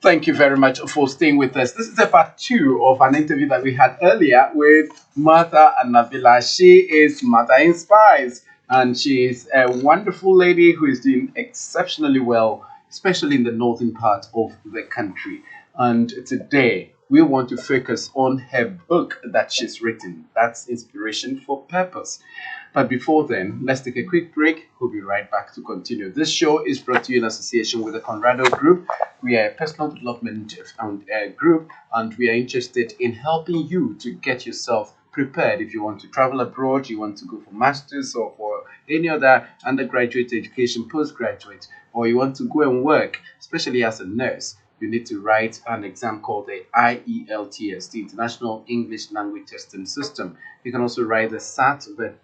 Thank you very much for staying with us. This is a part two of an interview that we had earlier with Martha Anabila. She is Martha Inspires, and she is a wonderful lady who is doing exceptionally well, especially in the northern part of the country. And today we want to focus on her book that she's written. That's Inspiration for Purpose. But before then, let's take a quick break. We'll be right back to continue. This show is brought to you in association with the Conrado Group. We are a personal development group, and we are interested in helping you to get yourself prepared. If you want to travel abroad, you want to go for masters or for any other undergraduate education, postgraduate, or you want to go and work, especially as a nurse, you need to write an exam called the IELTS, the International English Language Testing System. You can also write the SAT, the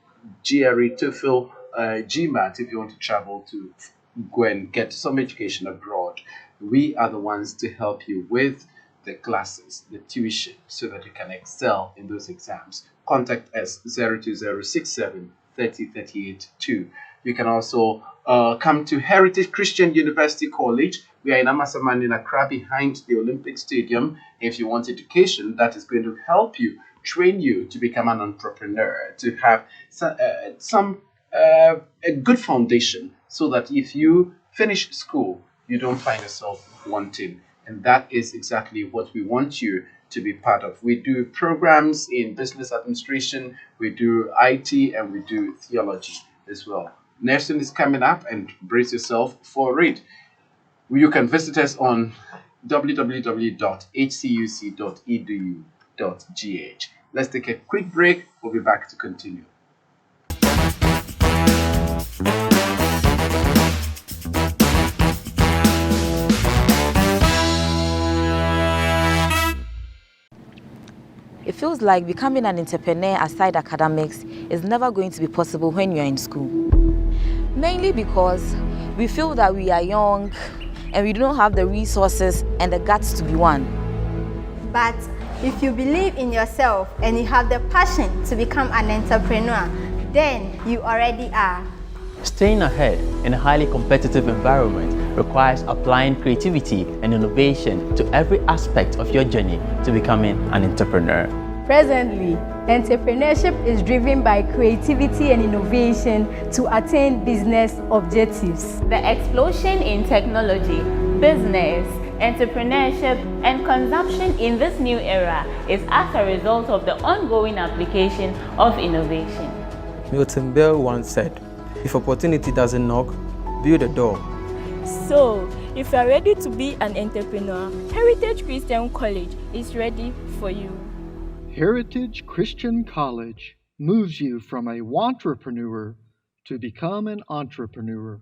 GRE, TOEFL, GMAT if you want to travel to go and get some education abroad. We are the ones to help you with the classes, the tuition, so that you can excel in those exams. Contact us 02067 30 38 2. You can also come to Heritage Christian University College. We are in Amasaman in Accra behind the Olympic Stadium. If you want education that is going to help you, train you to become an entrepreneur, to have a good foundation, so that if you finish school, you don't find yourself wanting. And that is exactly what we want you to be part of. We do programs in business administration, we do IT, and we do theology as well. Nursing is coming up, and brace yourself for it. You can visit us on www.hcuc.edu.gh. Let's take a quick break. We'll be back to continue. It feels like becoming an entrepreneur aside academics is never going to be possible when you're in school. Mainly because we feel that we are young and we don't have the resources and the guts to be one. But if you believe in yourself and you have the passion to become an entrepreneur, then you already are. Staying ahead in a highly competitive environment requires applying creativity and innovation to every aspect of your journey to becoming an entrepreneur. Presently, entrepreneurship is driven by creativity and innovation to attain business objectives. The explosion in technology, business, entrepreneurship, and consumption in this new era is as a result of the ongoing application of innovation. Milton Bell once said, "If opportunity doesn't knock, build a door." So, if you are ready to be an entrepreneur, Heritage Christian College is ready for you. Heritage Christian College moves you from a wantrepreneur to become an entrepreneur.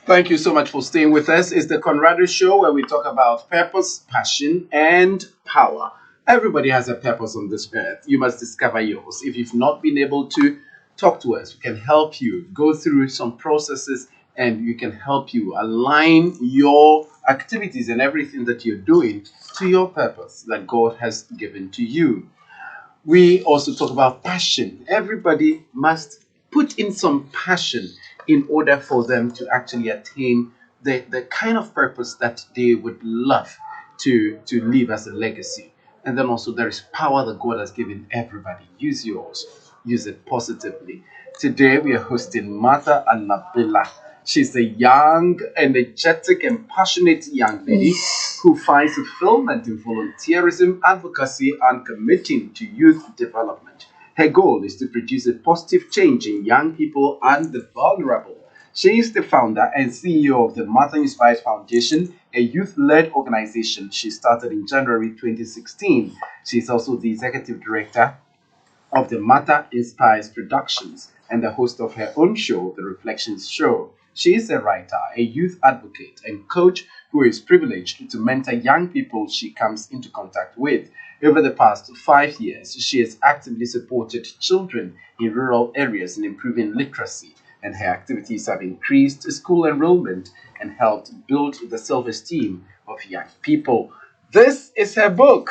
Thank you so much for staying with us. It's the Conrado Show, where we talk about purpose, passion, and power. Everybody has a purpose on this earth. You must discover yours. If you've not been able to, talk to us. We can help you go through some processes, and we can help you align your activities and everything that you're doing to your purpose that God has given to you. We also talk about passion. Everybody must put in some passion in order for them to actually attain the kind of purpose that they would love to leave as a legacy. And then also there is power that God has given everybody. Use yours. Use it positively. Today we are hosting Martha Anabila. She's a young, energetic, and passionate young lady who finds fulfillment in volunteerism, advocacy, and committing to youth development. Her goal is to produce a positive change in young people and the vulnerable. She is the founder and CEO of the Martha Inspires Foundation, a youth-led organization she started in January 2016. She is also the executive director of the Martha Inspires Productions and the host of her own show, The Reflections Show. She is a writer, a youth advocate, and coach who is privileged to mentor young people she comes into contact with. Over the past 5 years, she has actively supported children in rural areas in improving literacy, and her activities have increased school enrollment and helped build the self-esteem of young people. This is her book.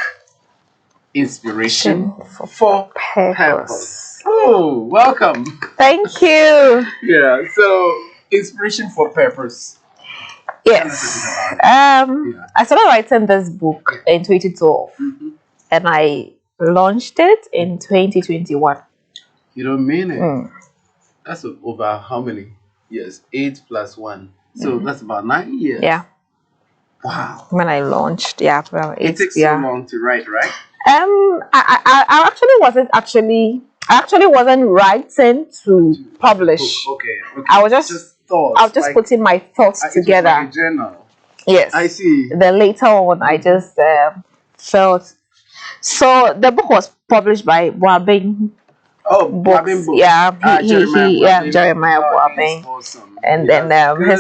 Inspiration for Purpose. Oh, welcome. Thank you. Yeah, so Inspiration for Purpose. Yes. I started writing this book in 2012 and I launched it in 2021. You don't mean it? That's over how many years? 8 plus 1. So that's about 9 years. Yeah. Wow. When I launched, well, it takes so long to write, right? I actually wasn't writing to publish. Okay. I was just putting my thoughts together. Like a journal. Yes. I see. Then later on, I just felt. So the book was published by Boabing. Oh, Boabing Books. Yeah, Jeremiah Boabing. Awesome. And then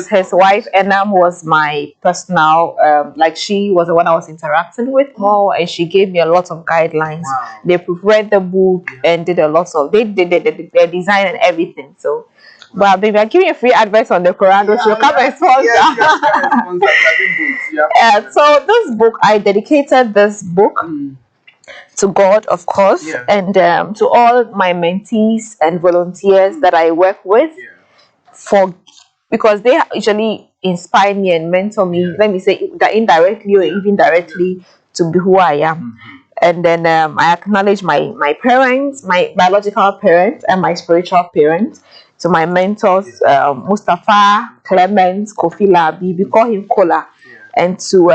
his wife Enam was my personal, like she was the one I was interacting with more, and she gave me a lot of guidelines. Wow. They read the book and did a lot of they did the design and everything. So, but baby, I'm giving you a free advice on the Conrado Show. Come and sponsor. So this book, I dedicated this book to God, of course, and to all my mentees and volunteers that I work with, because they actually inspire me and mentor me. Let me say that indirectly or even directly to be who I am. And then I acknowledge my parents, my biological parents, and my spiritual parents. To my mentors, Mustafa, Clement, Kofi Labi, we call him Kola, and to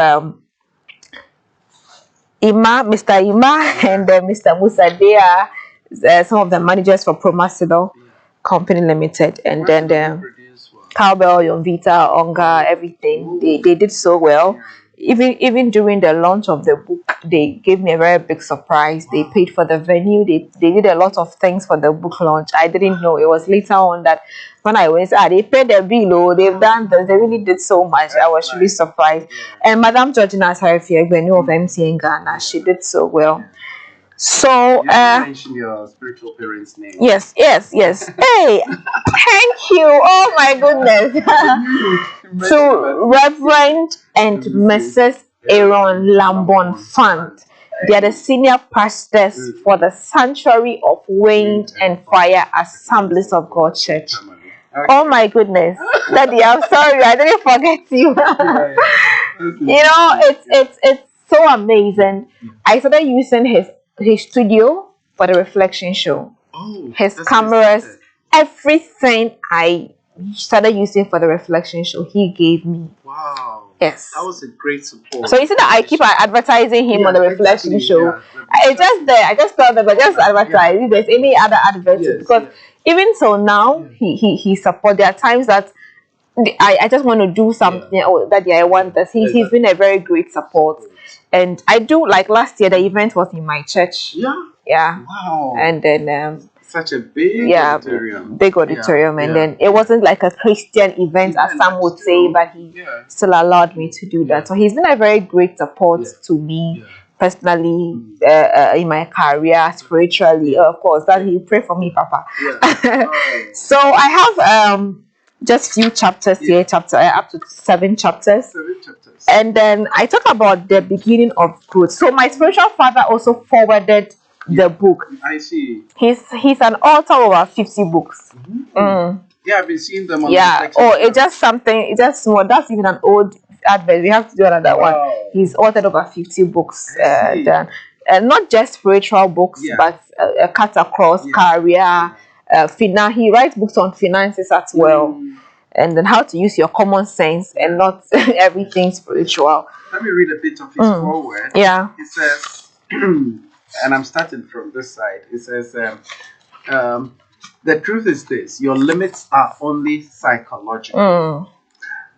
Mr. Ima and Mr. Musa, they are some of the managers for Promasido Company Limited, and then Cowbell, Yonvita, Onga, everything. They did so well. Even during the launch of the book, they gave me a very big surprise. They paid for the venue. They did a lot of things for the book launch. I didn't know. It was later on that when I went, they paid the bill. They've done this. They really did so much. I was really surprised. And Madam Georgina Sarifia, of MC in Ghana, she did so well. So you mentioned your spiritual parents' name. Yes. Hey, thank you. Oh my goodness. To Reverend and Mrs. Aaron Lambon Fund. They are the senior pastors for the Sanctuary of Wind and Fire Assemblies of God Church. Oh my goodness, Daddy, I'm sorry, I didn't forget you. You know, it's so amazing. I started using his studio for the reflection show. His cameras, everything I started using for the reflection show, he gave me. Wow. Yes. That was a great support. So you see that I keep advertising him on the reflection show. It's just there. I just thought that I just advertise. If there's any other adverts, because even so now he supports. There are times that I just want to do something that I want this. He's been a very great support. And I do, like last year the event was in my church. Yeah. Wow. And then such a big auditorium. Big auditorium, and then it wasn't like a Christian event as some would say, but he still allowed me to do that. So he's been a very great support to me personally, in my career, spiritually, of course. That he pray for me, Papa. So I have just few chapters here, up to 7 chapters. And then I talk about the beginning of growth. So my spiritual father also forwarded the book. I see. He's an author of over 50 books. Yeah, I've been seeing them on it's just something. It's just small. That's even an old advert. We have to do another one. He's authored over 50 books. Done. Not just spiritual books, but cut across career, he writes books on finances as well, and then how to use your common sense and not everything spiritual. Let me read a bit of his foreword. Yeah. It says, and I'm starting from this side. It says, the truth is this: your limits are only psychological.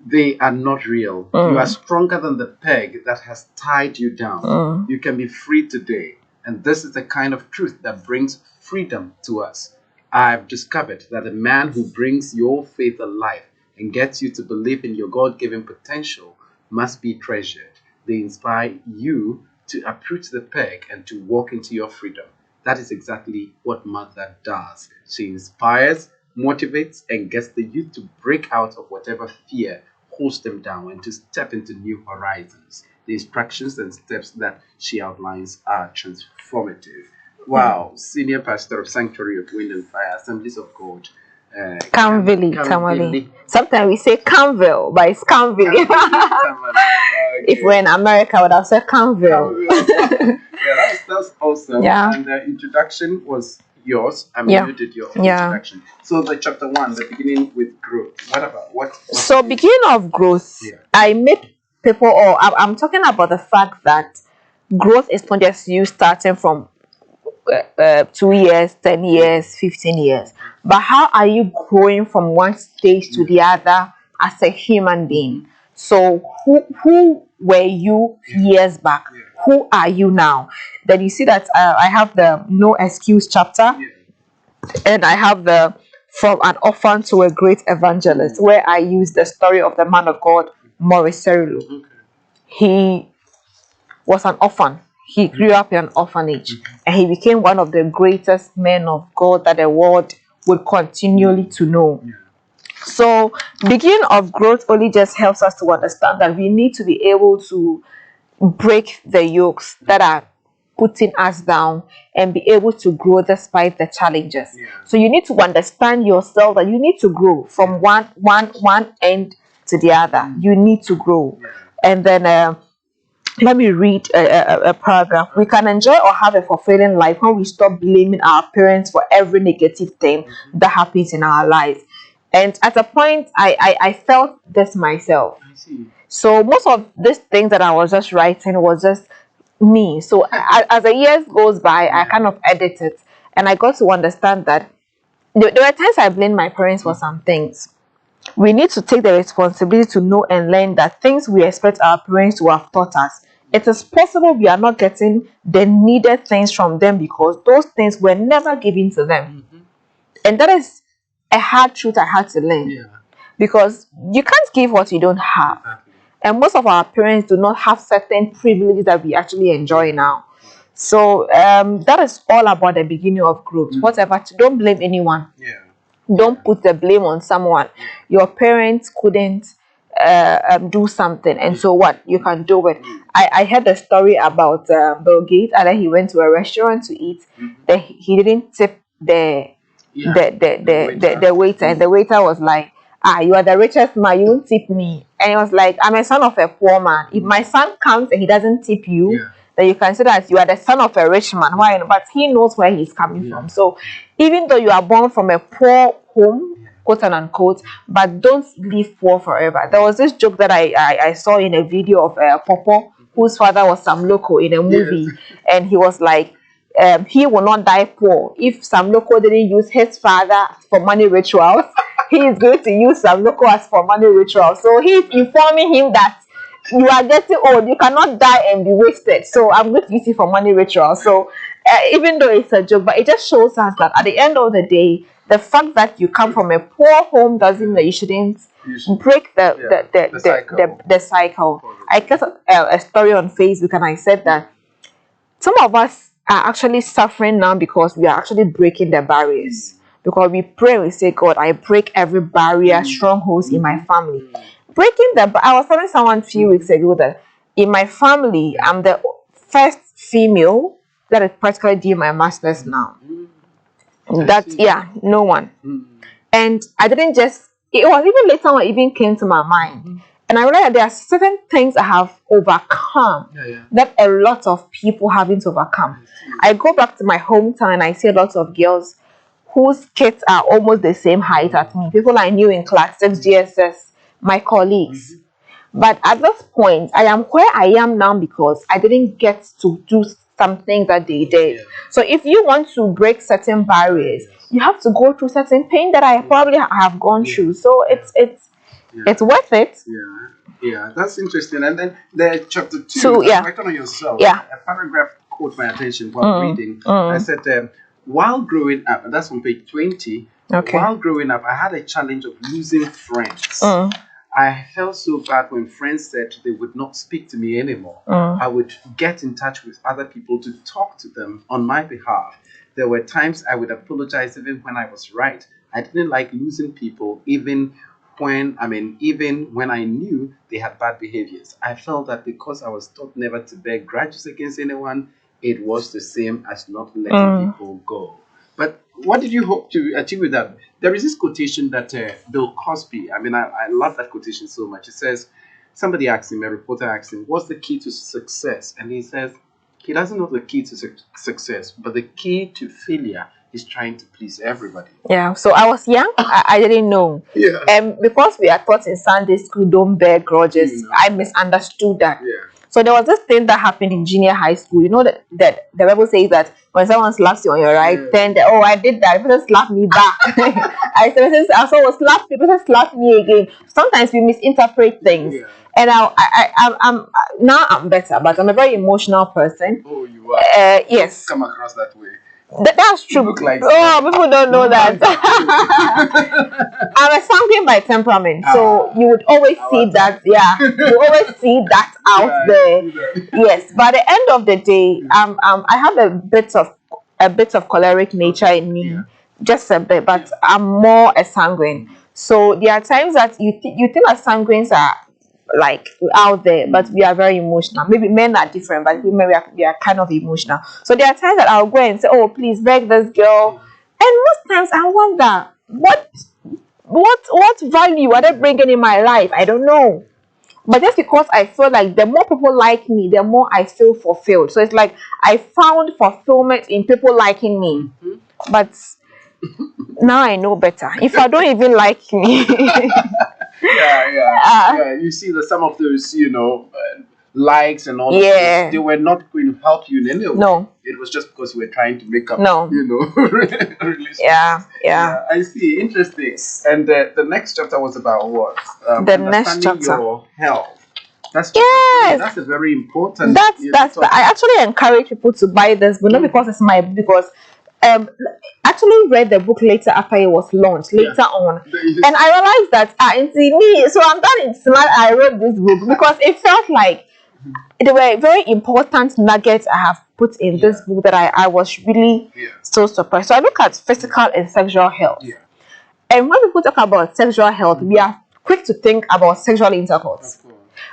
They are not real. You are stronger than the peg that has tied you down. You can be free today. And this is the kind of truth that brings freedom to us. I've discovered that a man who brings your faith alive and gets you to believe in your God-given potential must be treasured. They inspire you to uproot the peg and to walk into your freedom. That is exactly what Mother does. She inspires, motivates, and gets the youth to break out of whatever fear holds them down and to step into new horizons. the instructions and steps that she outlines are transformative. Wow, Senior Pastor of Sanctuary of Wind and Fire, Assemblies of God. Kamali. Sometimes we say Canville, but it's Canville. If we're in America, I would have said Canville. Yeah, that's awesome. Yeah. And the introduction was yours. I mean, you did your introduction. So the chapter 1, the beginning with growth. What about what? So beginning of growth, I made people, or I'm talking about the fact that growth is not just you starting from 2 years, 10 years, 15 years, but how are you growing from one stage to the other as a human being? So who were you years back? Who are you now? Then you see that I have the no excuse chapter, and I have the from an orphan to a great evangelist, where I use the story of the man of God, Maurice Cerullo. He was an orphan. He grew up in an orphanage, and he became one of the greatest men of God that the world would continually to know. So beginning of growth only just helps us to understand that we need to be able to break the yokes that are putting us down and be able to grow despite the challenges. So you need to understand yourself that you need to grow from one end to the other. You need to grow. And then let me read a paragraph. We can enjoy or have a fulfilling life when we stop blaming our parents for every negative thing that happens in our lives. And at a point, I felt this myself. So most of these things that I was just writing was just me. So as the years goes by, I kind of edit it, and I got to understand that there were times I blamed my parents for some things. We need to take the responsibility to know and learn that things we expect our parents to have taught us, it is possible we are not getting the needed things from them because those things were never given to them. And that is a hard truth I had to learn. Because you can't give what you don't have. And most of our parents do not have certain privileges that we actually enjoy now. So that is all about the beginning of growth. Whatever, don't blame anyone. Don't put the blame on someone. Your parents couldn't do something, and so what? You can do it. I heard a story about Bill Gates, and then he went to a restaurant to eat. He didn't tip the waiter, and the waiter was like, you are the richest man, you won't tip me. And he was like, I'm a son of a poor man. If my son comes and he doesn't tip you, then you consider as you are the son of a rich man. Why? But he knows where he's coming from. So even though you are born from a poor home, quote and unquote, but don't live poor forever. There was this joke that I saw in a video of Popo, whose father was some loco in a movie, and he was like, he will not die poor. If some loco didn't use his father for money rituals, he is going to use some loco as for money rituals. So he's informing him that you are getting old, you cannot die and be wasted. So I'm going to use it for money rituals. So even though it's a joke, but it just shows us that at the end of the day, the fact that you come from a poor home doesn't mean that you shouldn't break the cycle. I got a story on Facebook, and I said that some of us are actually suffering now because we are actually breaking the barriers. Because we pray, we say, God, I break every barrier, strongholds in my family. I was telling someone a few weeks ago that in my family, I'm the first female that is practically doing my master's now. No one. And I didn't just, it was even later when it even came to my mind. And I realized that there are certain things I have overcome that a lot of people haven't overcome. I go back to my hometown and I see a lot of girls whose kids are almost the same height as me. People I knew in class 6 GSS, my colleagues. But at this point, I am where I am now because I didn't get to do something that they did. So if you want to break certain barriers, you have to go through certain pain that I probably have gone through. So it's worth it. Yeah, that's interesting. And then the chapter 2, reflect on yourself. A paragraph caught my attention while reading. I said, while growing up, and that's on page 20. While growing up, I had a challenge of losing friends. I felt so bad when friends said they would not speak to me anymore. I would get in touch with other people to talk to them on my behalf. There were times I would apologize even when I was right. I didn't like losing people even when, even when I knew they had bad behaviors, I felt that because I was taught never to bear grudges against anyone, it was the same as not letting people go. But what did you hope to achieve with that? There is this quotation that Bill Cosby, I love that quotation so much. It says, somebody asked him, a reporter asked him, what's the key to success? And he says, he doesn't know the key to success, but the key to failure is trying to please everybody. Yeah, so I was young, I didn't know. Yeah. Because we are taught in Sunday school, don't bear grudges, I misunderstood that. Yeah. So there was this thing that happened in junior high school. You know that the Bible says that when someone slaps you on your right, then I did that. People slap me back. I was slapped. People slap me again. Sometimes we misinterpret things. Yeah. And I'm now I'm better, but I'm a very emotional person. Oh, you are. Yes. Come across that way. That's true. You look like people don't know that. I'm a sanguine by temperament, so you would always see that. Yeah, you always see that out there. Yes, but at the end of the day, I have a bit of choleric nature in me, just a bit, but I'm more a sanguine. So there are times that you think that sanguines are like out there, but we are very emotional. Maybe men are different, but women we are kind of emotional. So there are times that I'll go and say, oh, please beg this girl, and most times I wonder what value are they bringing in my life? I don't know. But just because I feel like the more people like me, the more I feel fulfilled. So it's like I found fulfillment in people liking me. But now I know better. If I don't even like me. Yeah. You see that some of those, likes and all that, they were not going to help you in any way. No. It was just because you were trying to make up, relationships. Yeah. I see. Interesting. And the next chapter was about what? The next chapter. Your health. That's a very important. I actually encourage people to buy this, but not because it's my book, because actually read the book later after it was launched later on, and I realized that it's me. So I'm that smart. I wrote this book because it felt like there were very important nuggets I have put in this book that I was really so surprised. So I look at physical and sexual health, and when people talk about sexual health, we are quick to think about sexual intercourse.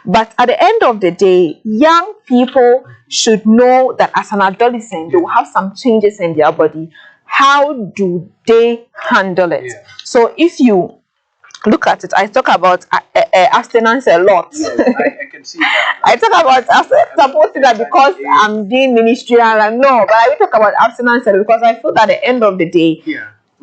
But at the end of the day, young people should know that as an adolescent, they will have some changes in their body. How do they handle it? So if you look at it, I talk about abstinence a lot. I can see that. I talk about supporting that because I'm doing ministry and no, but I will talk about abstinence because I feel that at the end of the day,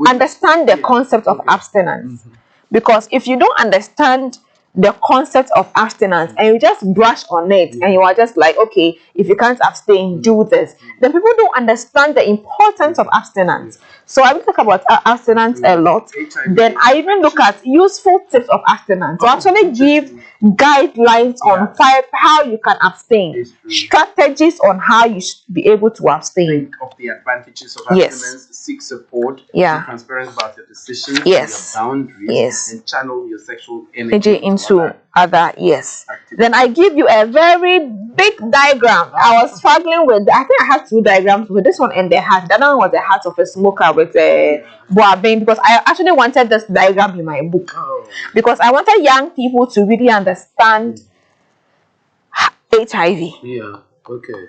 understand the concept of abstinence. Because if you don't understand the concept of abstinence and you just brush on it and you are just like, okay, if you can't abstain, do this, then people don't understand the importance of abstinence. So I will talk about abstinence a lot. Then I even look at useful tips of abstinence to actually give guidelines on how you can abstain, strategies on how you should be able to abstain. Think of the advantages of abstinence, seek support, be transparent about your decisions, your boundaries, and channel your sexual energy into other activities. Then I give you a very big diagram. I was struggling with, I think I had two diagrams with this one and the heart. The other one was the heart of a smoker with a boabin, because I actually wanted this diagram in my book because I wanted young people to really understand HIV.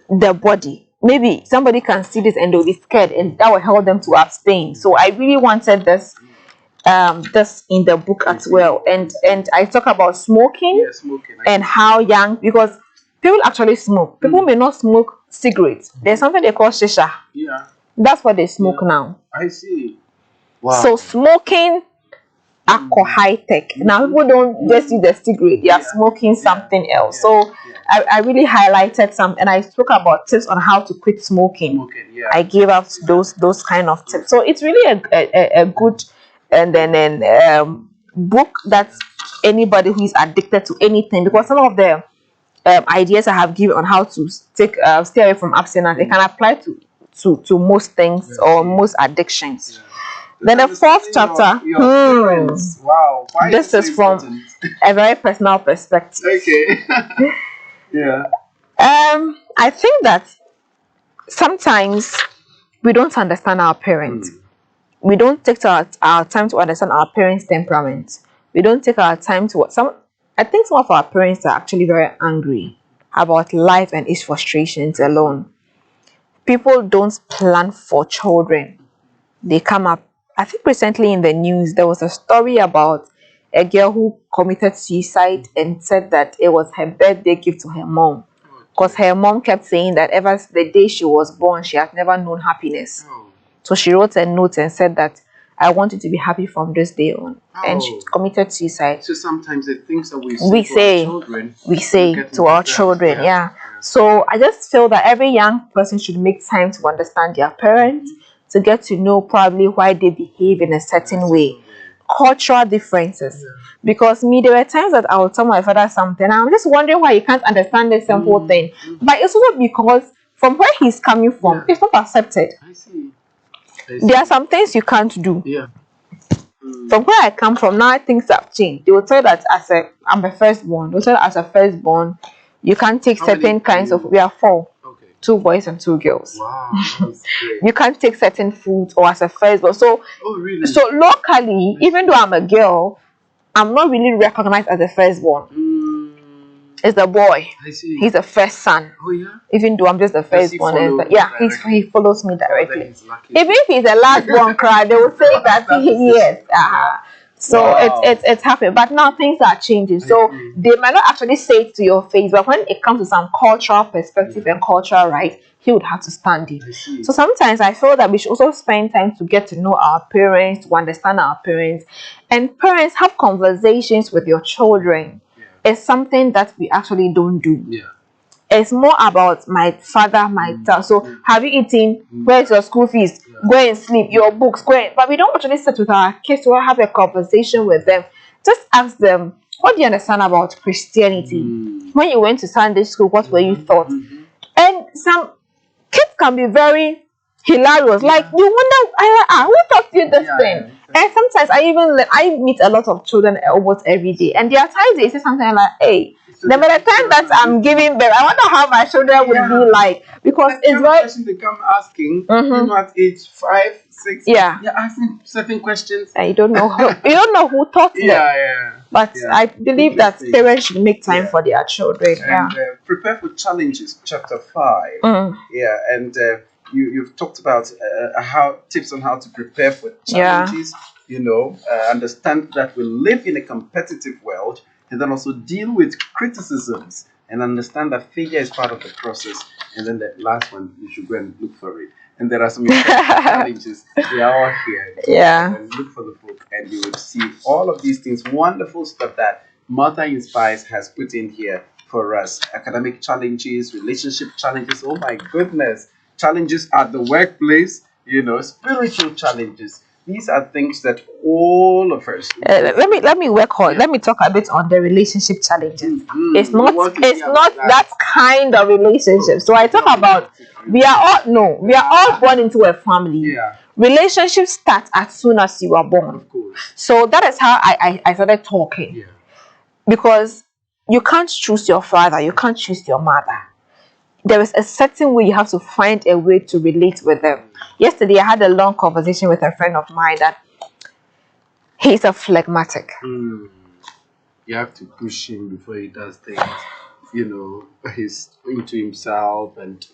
The body. Maybe somebody can see this and they'll be scared, and that will help them to abstain. So I really wanted this in the book as well, and I talk about smoking, and how young, because people actually smoke. People may not smoke cigarettes. There's something they call shisha. That's what they smoke now. I see. Wow. So smoking, high tech. Now people don't just see the cigarette; they are smoking something else. So I really highlighted some, and I spoke about tips on how to quit smoking. I gave out those kind of tips. So it's really a good book that anybody who is addicted to anything, because some of the ideas I have given on how to stay away from abstinence, they can apply to most things or most addictions. Then the fourth chapter, wow, this is from a very personal perspective. I think that sometimes we don't understand our parents. We don't take our time to understand our parents' temperament. We don't take our time to I think some of our parents are actually very angry about life and its frustrations alone. People don't plan for children. They come up. I think recently in the news there was a story about a girl who committed suicide and said that it was her birthday gift to her mom. Because her mom kept saying that ever since the day she was born, she had never known happiness. So she wrote a note and said that I want you to be happy from this day on. And she committed suicide. So sometimes the things that we say to our children, yeah. So I just feel that every young person should make time to understand their parents, to get to know probably why they behave in a certain way, cultural differences. Because there were times that I would tell my father something, and I'm just wondering why he can't understand this simple thing. But it's also because from where he's coming from, it's not accepted. I see. There are some things you can't do. From where I come from now, things have changed. They will tell you that I'm a firstborn. They will tell you as a firstborn, you can't take certain kinds of. We are 4, 2 boys and 2 girls. Wow, that's great. You can't take certain foods or as a firstborn. So, really? So locally, even though I'm a girl, I'm not really recognized as a firstborn. It's the boy. I see. He's the first son. Oh yeah. Even though I'm just the firstborn, he follows me directly. Even if he's the last one, cry, they will say that yes. So it's happening. But now things are changing. So they might not actually say it to your face, but when it comes to some cultural perspective and cultural rights, he would have to stand it. So sometimes I feel that we should also spend time to get to know our parents, to understand our parents, and parents have conversations with your children. It's something that we actually don't do. It's more about my father, my dad. So have you eaten? Where's your school fees? Go and sleep. Your books, go and. But we don't actually sit with our kids to have a conversation with them. Just ask them, what do you understand about Christianity? When you went to Sunday school, what were you taught? And some kids can be very hilarious. Like you wonder, who taught you this thing? And sometimes I meet a lot of children almost every day, and there are times they say something like, "Hey, by the time that I'm giving birth, I wonder how my children would be like," because it's very. They come asking, at age 5, 6. Yeah, you're asking certain questions. And you don't know who taught them. But I believe that parents should make time for their children. And prepare for challenges. Chapter 5. And. You've talked about tips on how to prepare for challenges. Understand that we live in a competitive world, and then also deal with criticisms and understand that failure is part of the process. And then the last one, you should go and look for it. And there are some challenges. They are all here. And look for the book, and you will see all of these things. Wonderful stuff that Mother Inspires has put in here for us. Academic challenges, relationship challenges. Oh my goodness. Challenges at the workplace, spiritual challenges. These are things that all of us. Let me work on. Let me talk a bit on the relationship challenges. It's not that kind of relationship. So I talk about we are all born into a family. Relationships start as soon as you are born. Of course. So that is how I started talking. Because you can't choose your father, you can't choose your mother. There is a certain way you have to find a way to relate with them. Yesterday, I had a long conversation with a friend of mine that he's a phlegmatic. You have to push him before he does things. He's into himself and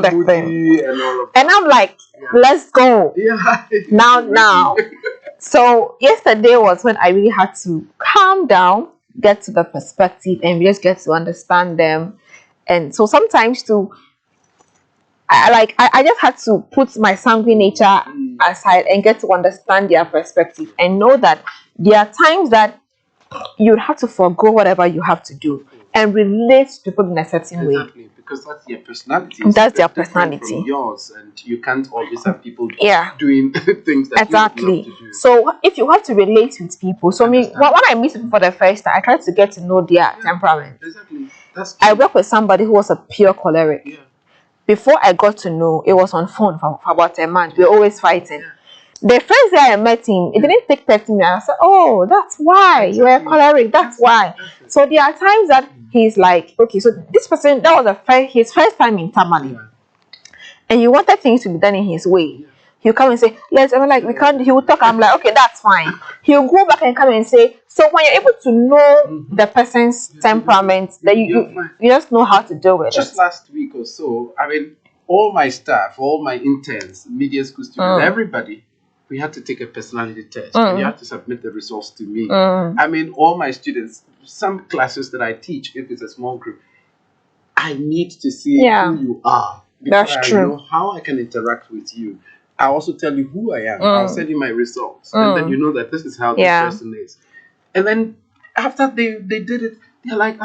that thing. And I'm like, let's go. Now. So yesterday was when I really had to calm down, get to the perspective, and we just get to understand them. And so sometimes I just had to put my sanguine nature aside and get to understand their perspective and know that there are times that you have to forgo whatever you have to do and relate to people in a certain way. Exactly, because that's their personality. That's their personality. From yours, and you can't always have people doing things that exactly. You love to do. So if you have to relate with people, so when I meet people for the first time, I try to get to know their temperament. Exactly. That's I work with somebody who was a pure choleric. Before I got to know, it was on phone for about a month. We were always fighting. The first day I met him, it didn't take 30 minutes. I said, "Oh, that's why you are choleric. That's why." So there are times that he's like, "Okay, so this person, that was his first time in Tamale, and he wanted things to be done in his way." He'll come and say, let's, I'm like, we can't, he will talk, I'm like, okay, that's fine. He'll go back and come and say, so when you're able to know the person's temperament, then you just know how to deal with it. Just last week or so, I mean, all my staff, all my interns, media school students, everybody, we had to take a personality test. And you have to submit the results to me. I mean, all my students, some classes that I teach, if it's a small group, I need to see who you are. Because That's I true. know how I can interact with you. I also tell you who I am. I'll send you my results. And then you know that this is how this person is. And then after they did it, they're like,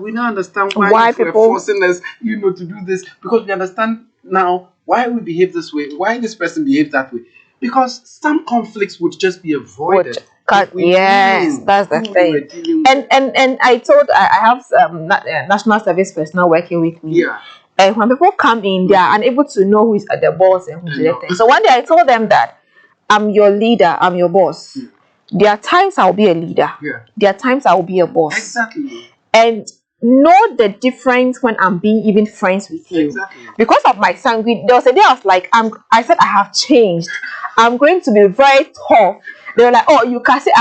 we don't understand why you were forcing us, to do this. Because we understand now why we behave this way, why this person behaves that way. Because some conflicts would just be avoided. Yes, that's the thing. And I have national service personnel working with me. Yeah. And when people come in, they are unable to know who is the boss and who's the thing. So one day I told them that I'm your leader, I'm your boss. There are times I'll be a leader. There are times I'll be a boss. Exactly. And know the difference when I'm being even friends with you. Exactly. Because of my sanguine, there was a day I was like, I said I have changed. I'm going to be very tough. They were like, oh, you can say,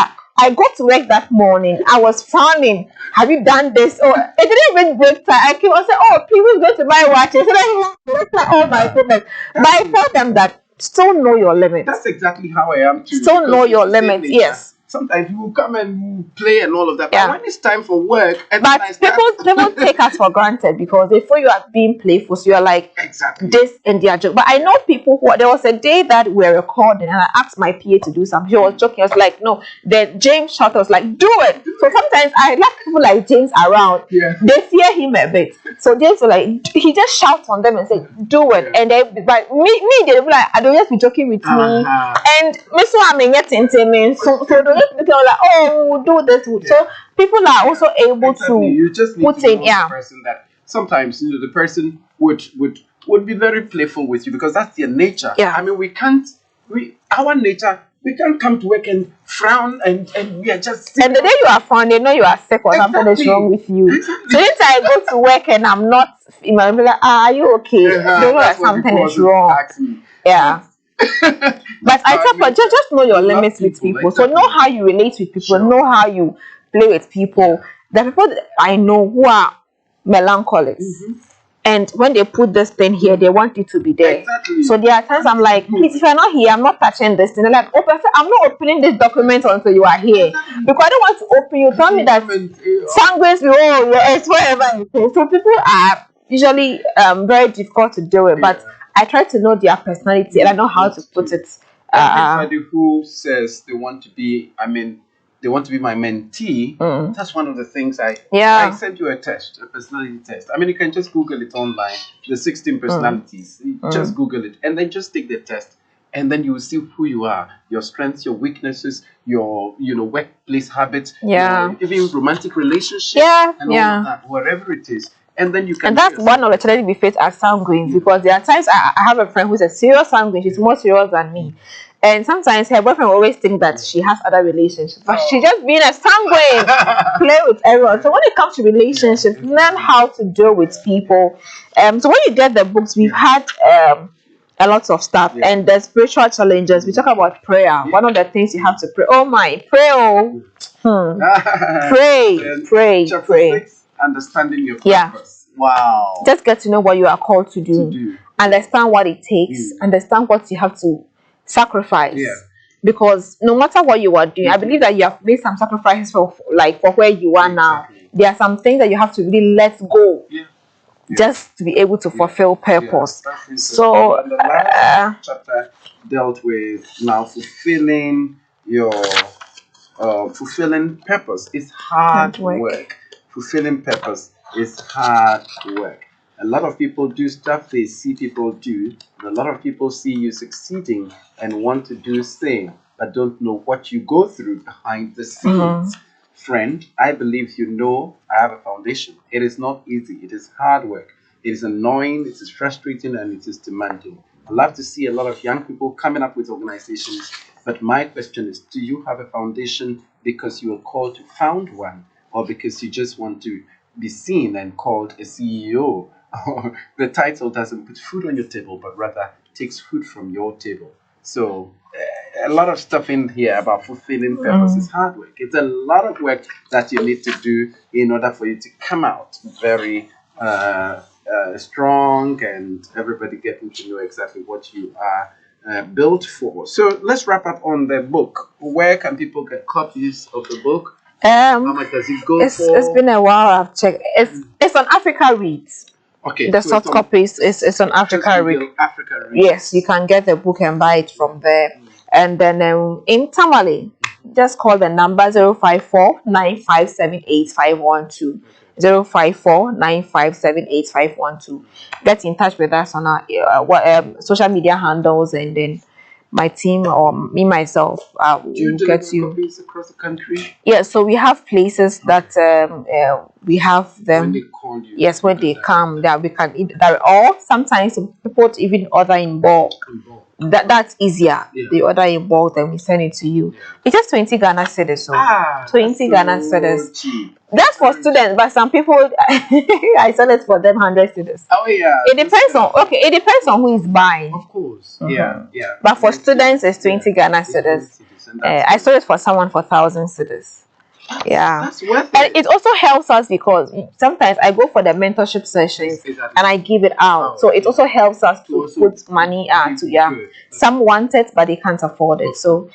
I got to work that morning. I was frowning. Have you done this? Oh, it didn't even break time. I came and said, oh, people go to buy watches. So I like all my problems. But I tell them that still know your limits. That's exactly how I am too. Still know your limits, yes. Sometimes you will come and play and all of that. But when it's time for work, and but people take us for granted because they feel you are being playful. So you're like this and their joke. But I know people who there was a day that we were recording and I asked my PA to do something. She was joking. I was like, no. Then James shot was like, do it. So sometimes I like people like James around. They fear him a bit. So James was like, he just shouts on them and say, do it. And they, but me, they'll be like, I don't just be joking with me. And Miss Wame so they like, oh, do this. So people are also able to you just need put to in, know the person that sometimes the person would be very playful with you because that's their nature. I mean, our nature, we can't come to work and frown and we are just and the day you are frowned, they know you are sick or something is wrong with you. So if I go to work and I'm not, you might be like, are you okay? They know that something is wrong. Yeah. But I tell people, just know your limits with people. So know how you relate with people, know how you play with people. The people that I know who are melancholics, and when they put this thing here, they want it to be there. So there are times I'm like, please, if you're not here, I'm not touching this thing. They're like, I'm not opening this document until you are here because I don't want to open you. Tell me that sanguines, it's wherever it is. So people are usually very difficult to deal with, but I try to know their personality and I know how to put it. Everybody who says they want to be, my mentee, that's one of the things I sent you a personality test. I mean, you can just Google it online, the 16 personalities. Just Google it and then just take the test. And then you will see who you are, your strengths, your weaknesses, your workplace habits, your even romantic relationships, and all of that, whatever it is. And then you can. And that's one of the challenges we face as sanguines because there are times I have a friend who's a serious sanguine. She's more serious than me. And sometimes her boyfriend always thinks that she has other relationships, but she just being a sanguine, play with everyone. So when it comes to relationships, learn how to deal with people. So when you get the books, we've had a lot of stuff, and the spiritual challenges. We talk about prayer. One of the things you have to pray. Oh my, pray! Pray. Chapter 6, understanding your purpose. Wow. Just get to know what you are called to do. Understand what it takes. Understand what you have to sacrifice. Because no matter what you are doing, I believe that you have made some sacrifices for where you are now. There are some things that you have to really let go. Just to be able to fulfill purpose. So the last chapter dealt with now fulfilling your fulfilling purpose. It's hard work. Fulfilling purpose is hard work. A lot of people do stuff they see people do, and a lot of people see you succeeding and want to do the same, but don't know what you go through behind the scenes. Friend, I believe I have a foundation. It is not easy. It is hard work. It is annoying, it is frustrating, and it is demanding. I love to see a lot of young people coming up with organizations, but my question is, do you have a foundation because you are called to found one, or because you just want to be seen and called a CEO? The title doesn't put food on your table, but rather takes food from your table. So a lot of stuff in here about fulfilling purpose is hard work. It's a lot of work that you need to do in order for you to come out very strong and everybody getting to know exactly what you are built for. So let's wrap up on the book. Where can people get copies of the book? How much does it go for? It's been a while. I've checked. It's on Africa Reads. Okay. The soft copies is on Africa Reads. Africa Reads. Yes, you can get the book and buy it from there. And then in Tamale, just call the number 054-9578-512. 054-9578-512. Get in touch with us on our social media handles, and then my team or me myself will get you copies across the country. Yeah, so we have places that we have them when they call you. Yes, when they come, that we can or sometimes people even order in bulk. That's easier. They order in bulk, then we send it to you. It's just 20 Ghana cedis. So 20 Ghana cedis. That's for students, but some people I sell it for them 100 cedis. Oh yeah. It depends on it depends on who is buying. Of course. Yeah. But for students, it's 20 Ghana cedis. I sold it for someone for 1,000 cedis. Yeah, that's worth it. And it also helps us because sometimes I go for the mentorship sessions and I give it out. So it also helps us to put money out. Some want it but they can't afford it. So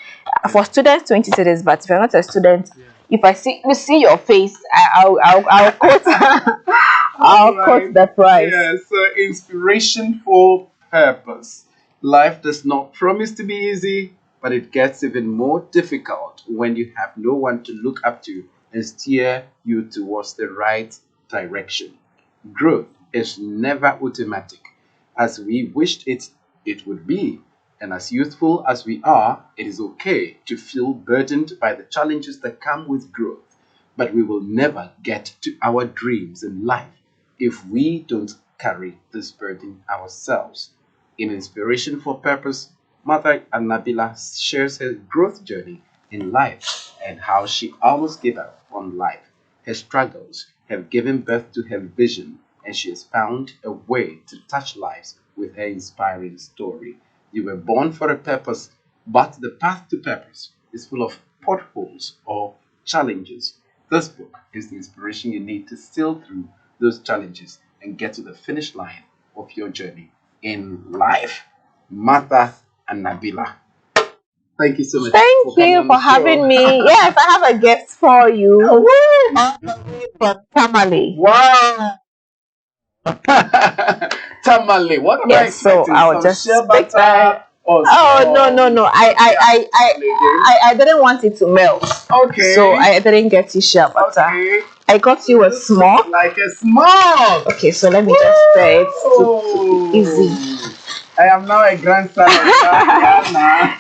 for students, 20 cedis. But if you're not a student, if I see your face, I'll quote quote the price. Yeah. So inspiration for purpose. Life does not promise to be easy, but it gets even more difficult when you have no one to look up to and steer you towards the right direction. Growth is never automatic, as we wished it would be. And as youthful as we are, it is okay to feel burdened by the challenges that come with growth. But we will never get to our dreams in life if we don't carry this burden ourselves. In Inspiration for Purpose, Mother Anabila shares her growth journey in life and how she almost gave up on life. Her struggles have given birth to her vision, and she has found a way to touch lives with her inspiring story. You were born for a purpose, but the path to purpose is full of potholes or challenges. This book is the inspiration you need to sail through those challenges and get to the finish line of your journey in life. Mother Anabila, thank you so much. Thank you for having me. Yes, I have a gift for you. For Tamale. Wow. Tamale. What am I expecting? So I'll just shea butter. No. I didn't want it to melt. Okay. So I didn't get you shea butter. Okay. I got you a small. Like a small. Okay, so let me just say it to easy. I am now a grandson of Ghana.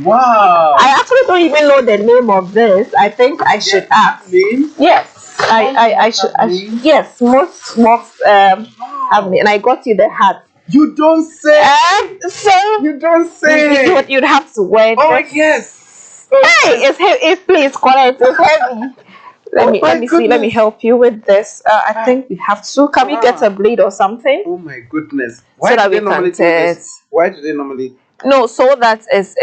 Wow. I actually don't even know the name of this. I think I should ask. Yes, I should. Yes, most have me, and I got you the hat. You don't say. You don't say. You'd have to wear. Oh yes. Hey, it's heavy. Please, Conrad, it's heavy. Let me see. Let me help you with this. I think we have to. Can we get a blade or something? Oh my goodness! So that we can test. Why do they normally? No, so that is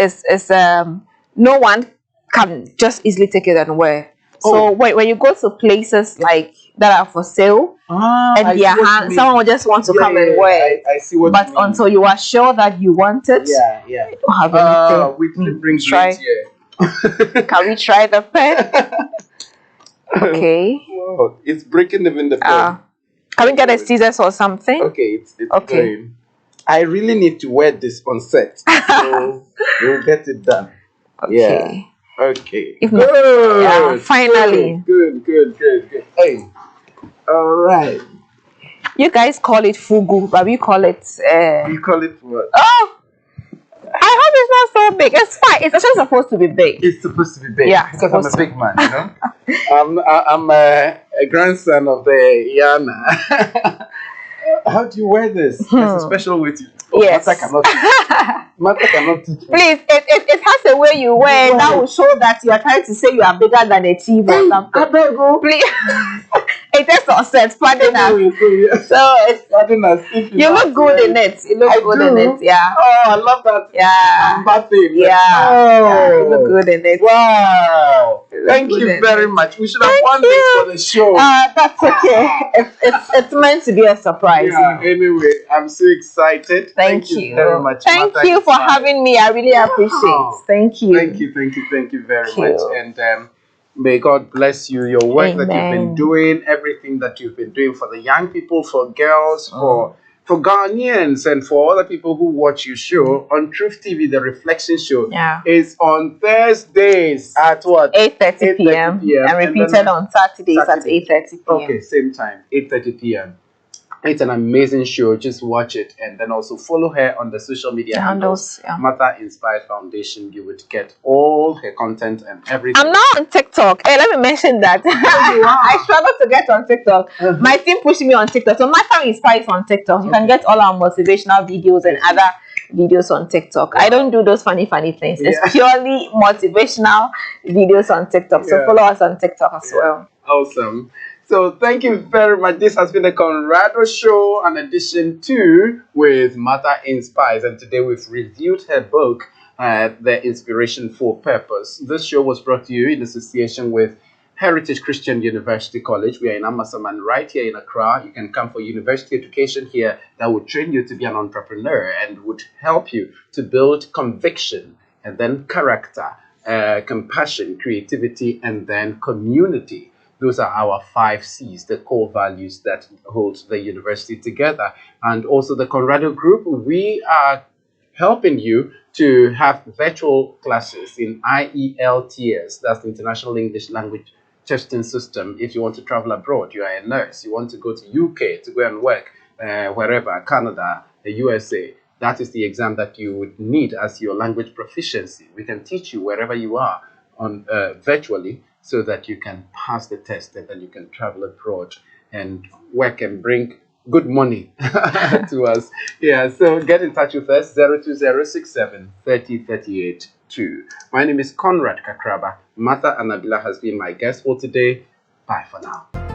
no one can just easily take it and wear. So when you go to places like that are for sale, and someone will just want to come and wear it. I see what. But until you are sure that you want it, you don't have anything. We didn't bring try. Here. Can we try the pen? Okay. Wow, it's breaking even the pen. Can we get a scissors or something? Okay, it's okay. Fine. I really need to wear this on set, so we'll get it done. Okay. Yeah. Okay. Good. Finally. Good. Hey. All right. You guys call it fugu, but we call it. We call it what? Oh. I hope it's not so big. It's fine. It's actually supposed to be big. It's supposed to be big. Yeah, because I'm a big man, you know. I'm a grandson of the Yana. How do you wear this? There's a special way to. Oh, yes. Mata cannot teach me. Please, it has a way you wear that will show that you are trying to say you are bigger than a TV or something. Please. Please. latest on set. Pardon us. So it's, Pardon us if you look good in it. You look good in it. Yeah. Oh, I love that. Yeah. Thing. Yeah. Oh, Yeah, you look good in it. Wow. Thank good you in very it. much. We should have won this for the show. That's okay. It's meant to be a surprise. Yeah, anyway, I'm so excited. Thank you very much. Thank Martha you for Inspired. having me. I really appreciate it. Thank you. Thank you very Thank much. you. And may God bless you, your work that you've been Amen. doing, everything that you've been doing for the young people, for girls, for Ghanaians, and for other people who watch your show on Truth TV. The Reflection Show is on Thursdays at what? 8:30 p.m. and repeated on Saturdays at 8:30 p.m. Okay, same time, 8:30 p.m. It's an amazing show. Just watch it, and then also follow her on the social media handles. Martha Inspired Foundation. You would get all her content and everything. I'm now on TikTok. Hey, let me mention that. I struggle to get on TikTok. My team pushed me on TikTok. So Martha Inspired on TikTok. You can get all our motivational videos and other videos on TikTok. I don't do those funny things. It's purely motivational videos on TikTok. So follow us on TikTok as well. Awesome. So thank you very much. This has been the Conrado Show, an edition 2 with Martha Inspires. And today we've reviewed her book, The Inspiration for Purpose. This show was brought to you in association with Heritage Christian University College. We are in Amasaman, right here in Accra. You can come for university education here that would train you to be an entrepreneur and would help you to build conviction and then character, compassion, creativity, and then community. Those are our 5 C's, the core values that hold the university together. And also the Conrado Group, we are helping you to have virtual classes in IELTS. That's the International English Language Testing System. If you want to travel abroad, you are a nurse, you want to go to UK to go and work wherever, Canada, the USA, that is the exam that you would need as your language proficiency. We can teach you wherever you are on virtually, so that you can pass the test and then you can travel abroad and work and bring good money to us. Yeah, so get in touch with us, 02067 30 38 2. My name is Conrad Kakraba. Martha Anabila has been my guest for today. Bye for now.